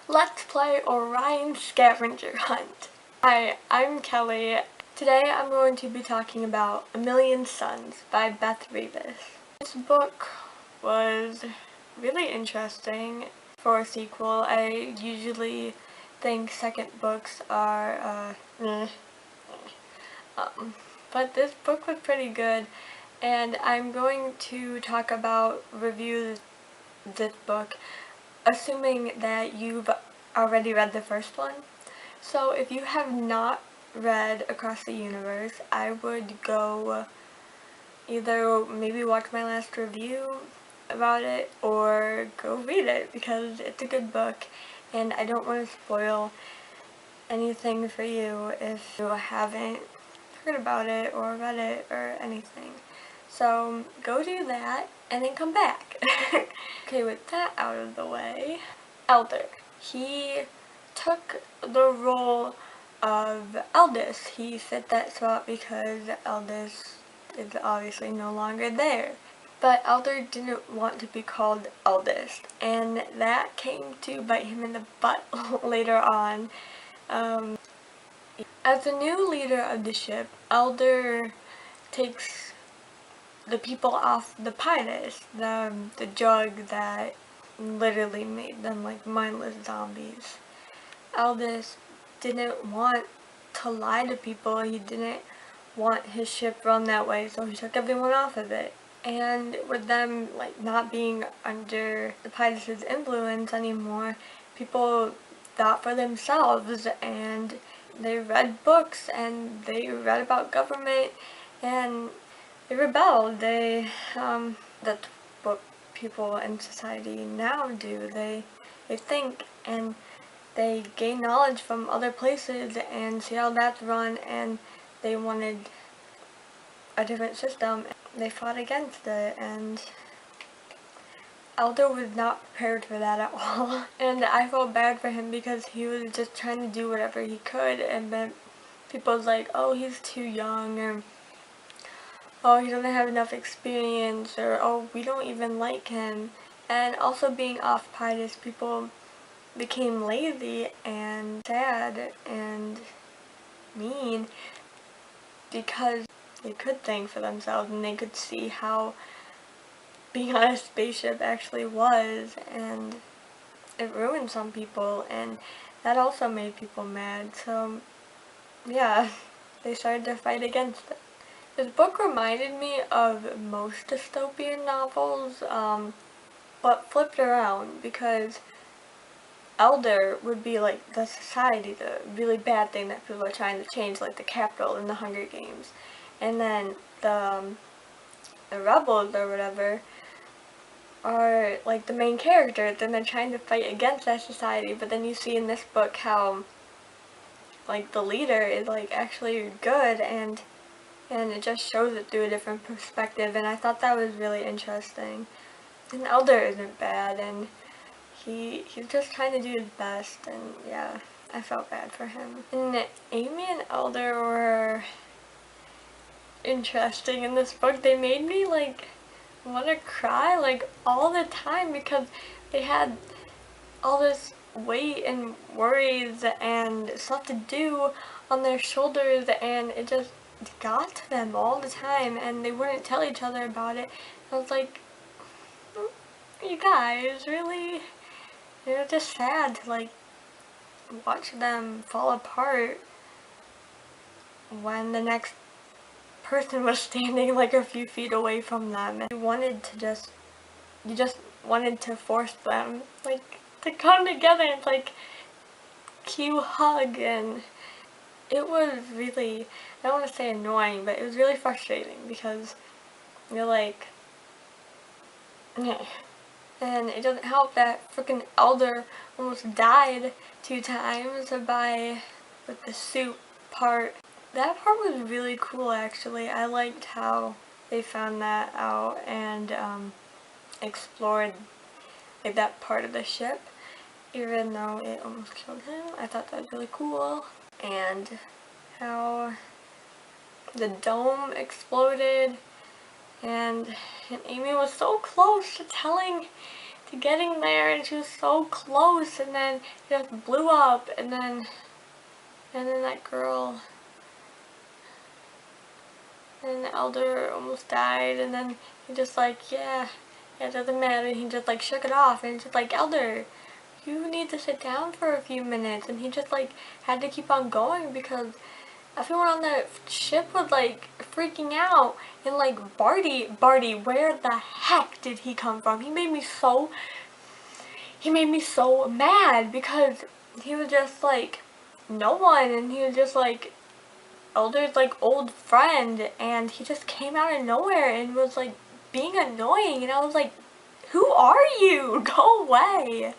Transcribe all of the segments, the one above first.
Let's play Orion Scavenger Hunt. Hi, I'm Kelly. Today I'm going to be talking about A Million Suns by Beth Revis. This book was really interesting for a sequel. I usually think second books are, but this book was pretty good, and I'm going to talk about review this book assuming that you've already read the first one. So if you have not read Across the Universe, I would go either maybe watch my last review about it or go read it because it's a good book and I don't want to spoil anything for you if you haven't heard about it or read it or anything. So go do that and then come back. Okay, with that out of the way, Elder. He took the role of Eldest. He fit that spot because Eldest is obviously no longer there. But Elder didn't want to be called Eldest, and that came to bite him in the butt later on. As the new leader of the ship, Elder takes the people off the Pirates, the drug that literally made them like mindless zombies. Eldest didn't want to lie to people. He didn't want his ship run that way, so he took everyone off of it. And with them like not being under the Pirates' influence anymore, people thought for themselves and they read books and they read about government and they rebelled. That's what people in society now do. They think and they gain knowledge from other places and see how that's run, and they wanted a different system. They fought against it, and Elder was not prepared for that at all. And I felt bad for him because he was just trying to do whatever he could, and then people's like, oh, he's too young, or oh, he doesn't have enough experience, or oh, we don't even like him. And also being off Pirates, people became lazy and sad and mean because they could think for themselves and they could see how being on a spaceship actually was, and it ruined some people, and that also made people mad. So yeah, they started to fight against it. This book reminded me of most dystopian novels, but flipped around, because Elder would be like the society, the really bad thing that people are trying to change, like the Capitol in the Hunger Games. And then the rebels or whatever are like the main characters, and they're trying to fight against that society. But then you see in this book how like the leader is like actually good, and it just shows it through a different perspective, and I thought that was really interesting. And Elder isn't bad, and he's just trying to do his best, and yeah, I felt bad for him. And Amy and Elder were interesting in this book. They made me like want to cry like all the time because they had all this weight and worries and stuff to do on their shoulders, and it just got to them all the time, and they wouldn't tell each other about it. I was like, you guys, really? It was just sad to like watch them fall apart when the next person was standing like a few feet away from them, and you just wanted to force them like to come together and like cue hug, and it was really, I don't want to say annoying, but it was really frustrating because you're like, yeah. And it doesn't help that freaking Elder almost died 2 times with the suit part. That part was really cool, actually. I liked how they found that out and explored like that part of the ship, even though it almost killed him. I thought that was really cool. And how the dome exploded, and Amy was so close to telling to getting there, and she was so close, and then it just blew up, and then that girl, and the elder almost died, and then he just like, yeah, it doesn't matter, he just like shook it off, and it's just like, Elder, you need to sit down for a few minutes, and he just like had to keep on going because everyone on the ship was like freaking out, and like Barty, where the heck did he come from? He made me so mad because he was just like no one, and he was just like Elder's like old friend, and he just came out of nowhere and was like being annoying, and I was like, who are you? Go away.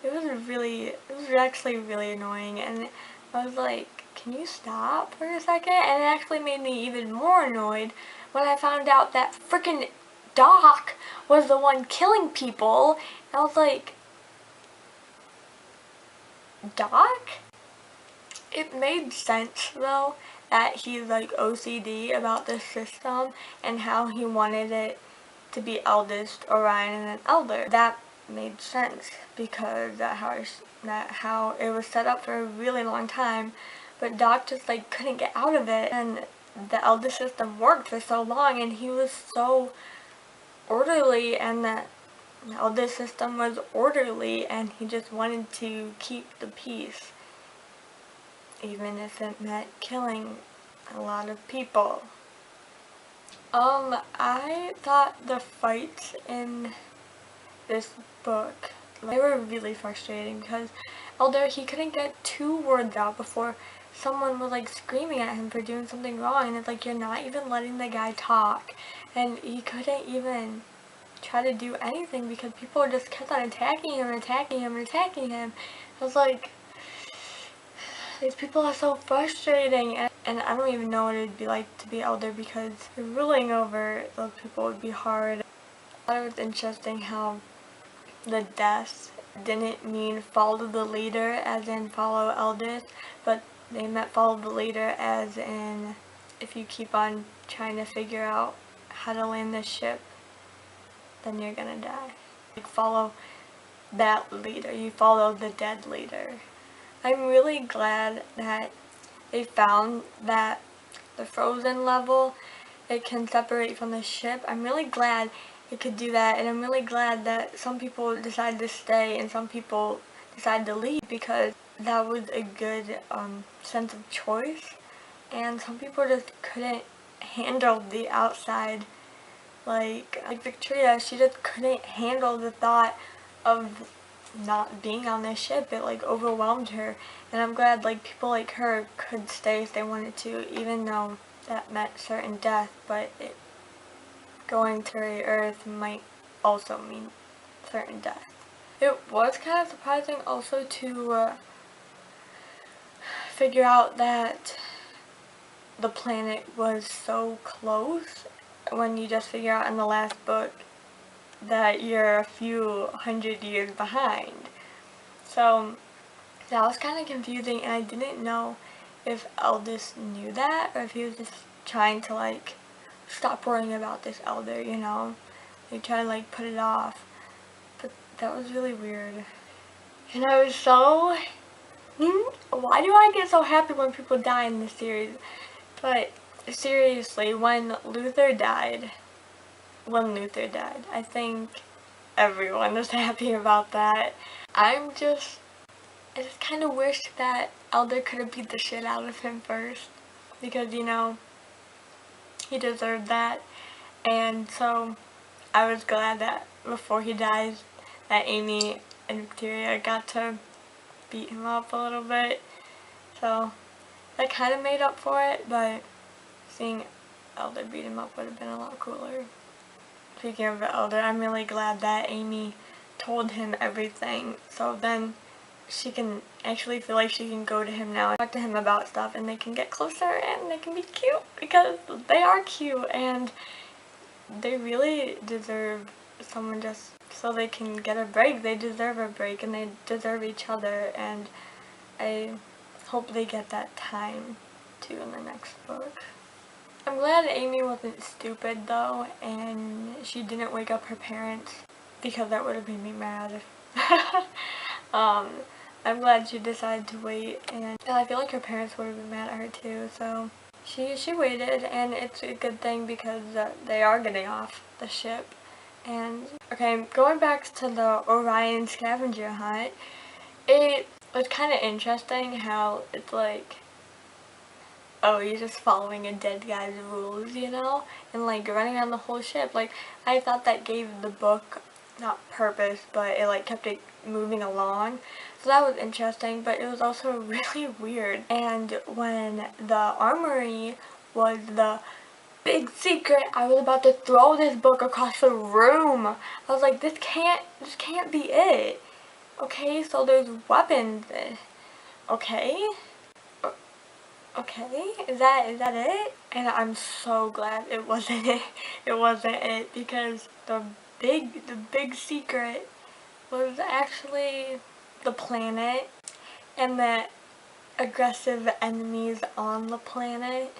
It was actually really annoying, and I was like, can you stop for a second? And it actually made me even more annoyed when I found out that frickin' Doc was the one killing people. I was like, Doc? It made sense though that he's like OCD about the system and how he wanted it to be eldest, Orion, and then elder. That made sense because how it was set up for a really long time, but Doc just like couldn't get out of it, and the elder system worked for so long, and he was so orderly, and the elder system was orderly, and he just wanted to keep the peace, even if it meant killing a lot of people. I thought the fights in this book, they were really frustrating because Elder, he couldn't get 2 words out before someone was like screaming at him for doing something wrong, and it's like, you're not even letting the guy talk, and he couldn't even try to do anything because people just kept on attacking him. I was like, these people are so frustrating, and I don't even know what it would be like to be elder because ruling over those people would be hard. I thought it was interesting how the deaths didn't mean follow the leader as in follow elders, but they meant follow the leader as in if you keep on trying to figure out how to land this ship, then you're gonna die. Like, follow that leader, you follow the dead leader. I'm really glad that they found that the frozen level, it can separate from the ship. I'm really glad it could do that, and I'm really glad that some people decided to stay and some people decided to leave because that was a good sense of choice, and some people just couldn't handle the outside. Like Victoria, she just couldn't handle the thought of not being on this ship. It like overwhelmed her, and I'm glad like people like her could stay if they wanted to, even though that meant certain death, but going to the Earth might also mean certain death. It was kind of surprising also to figure out that the planet was so close when you just figure out in the last book that you're a few hundred years behind. So that was kind of confusing, and I didn't know if Eldest knew that or if he was just trying to like stop worrying about this elder, you know, like try to like put it off. But that was really weird. And I was so, why do I get so happy when people die in this series? But seriously, when Luther died, I think everyone was happy about that. I just kind of wish that Elder could have beat the shit out of him first, because, you know, he deserved that. And so I was glad that before he dies that Amy and Victoria got to beat him up a little bit. So that kind of made up for it, but seeing Elder beat him up would have been a lot cooler. Speaking of the Elder, I'm really glad that Amy told him everything, so then she can actually feel like she can go to him now and talk to him about stuff, and they can get closer and they can be cute, because they are cute and they really deserve someone just so they can get a break. They deserve a break and they deserve each other, and I hope they get that time too in the next book. I'm glad Amy wasn't stupid though, and she didn't wake up her parents because that would have made me mad. I'm glad she decided to wait, and I feel like her parents would have been mad at her too, so she waited, and it's a good thing because they are getting off the ship. And okay, going back to the Orion scavenger hunt, it was kind of interesting how it's like, oh, you're just following a dead guy's rules, you know? And like running around the whole ship. Like, I thought that gave the book, not purpose, but it like kept it moving along. So that was interesting, but it was also really weird. And when the armory was the big secret, I was about to throw this book across the room. I was like, this can't be it. Okay, so there's weapons. Okay? Okay, is that it? And I'm so glad it wasn't it. It wasn't it, because the big secret was actually the planet and the aggressive enemies on the planet.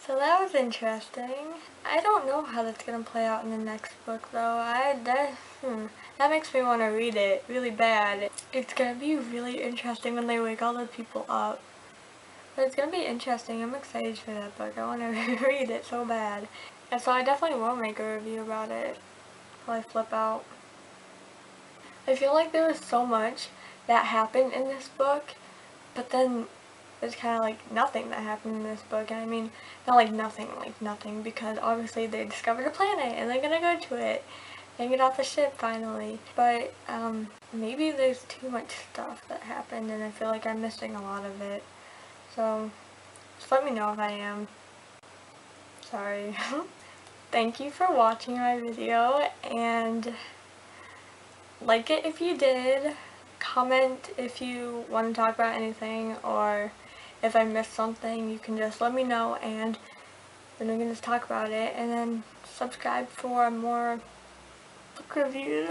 So that was interesting. I don't know how that's gonna play out in the next book though. That makes me want to read it really bad. It's gonna be really interesting when they wake all the people up. But it's gonna be interesting. I'm excited for that book. I want to read it so bad. And so I definitely will make a review about it. Probably flip out. I feel like there was so much that happened in this book, but then there's kind of like nothing that happened in this book. And I mean, not like nothing, because obviously they discovered a planet and they're gonna go to it and get off the ship finally. But maybe there's too much stuff that happened and I feel like I'm missing a lot of it. So just let me know if I am. Sorry. Thank you for watching my video, and like it if you did. Comment if you want to talk about anything, or if I missed something, you can just let me know and then we can just talk about it. And then subscribe for more book reviews.